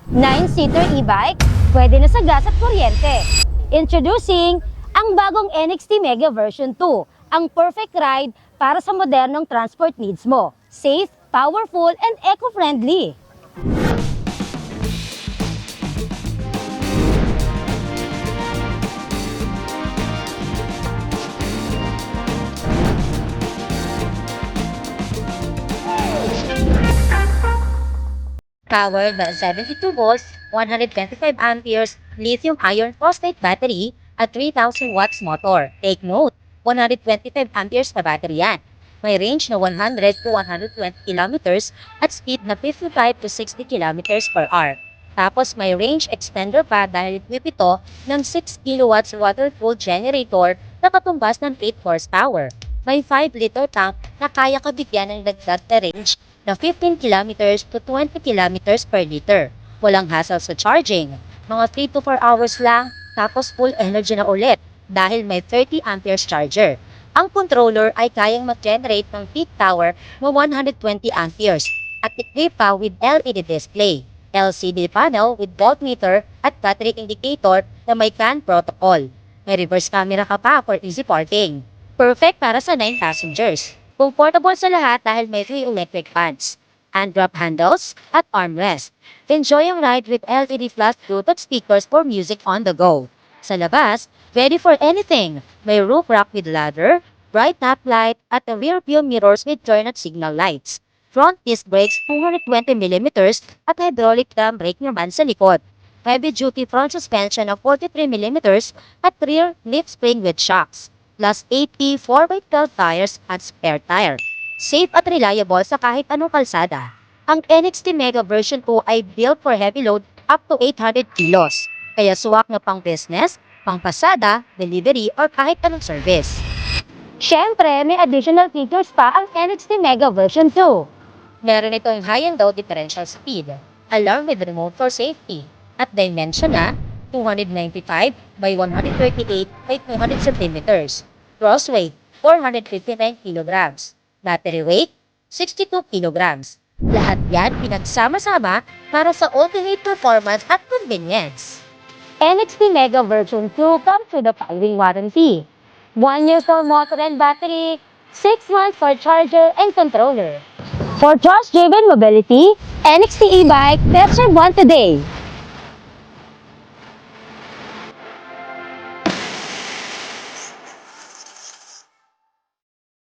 9-seater e-bike, pwede na sa gas at kuryente. Introducing ang bagong NXT Mega Version 2, ang perfect ride para sa modernong transport needs mo. Safe, powerful, and eco-friendly. Powered by 72 volts, 125 amperes lithium-ion phosphate battery at 3,000 watts motor. Take note, 125 amperes na battery yan. May range na 100 to 120 kilometers at speed na 55 to 60 kilometers per hour. Tapos may range extender pa dahil equip ito ng 6 kilowatts water-cooled generator na katumbas ng 8 horsepower. May 5-liter tank na kaya kabigyan ng dagdag na range na 15 kilometers to 20 kilometers per liter. Walang hassle sa charging. Mga 3 to 4 hours lang, tapos full energy na ulit dahil may 30 amperes charger. Ang controller ay kayang mag-generate ng peak power na 120 amperes at equipped pa with LED display, LCD panel with voltmeter at battery indicator na may CAN protocol. May reverse camera ka pa for easy parking. Perfect para sa 9 passengers. Comfortable sa lahat dahil may 3 electric fans, hand-drop handles, at armrest. Enjoy ang ride with LED flash Bluetooth speakers for music on the go. Sa labas, ready for anything. May roof rack with ladder, bright nap light, at the rear view mirrors with turn at signal lights. Front disc brakes 220mm at hydraulic drum brake naman sa likod. Heavy-duty front suspension of 43mm at rear leaf spring with shocks. Plus 80 4x12 tires at spare tire. Safe at reliable sa kahit anong kalsada. Ang NXT Mega Version 2 ay built for heavy load up to 800 kilos. Kaya suwak na pang business, pang pasada, delivery, or kahit anong service. Siyempre, may additional features pa ang NXT Mega Version 2. Meron itong high and low differential speed, along with remote for safety, at dimension na 295 by 138 by 200 centimeters. Gross weight, 459 kilograms. Battery weight, 62 kilograms. Lahat yan pinagsama-sama para sa ultimate performance at convenience. NXT Mega Version 2 comes with a 5-year warranty. 1 year for motor and battery, 6 months for charger and controller. For trust-driven mobility, NXT e-bike, test drive one today.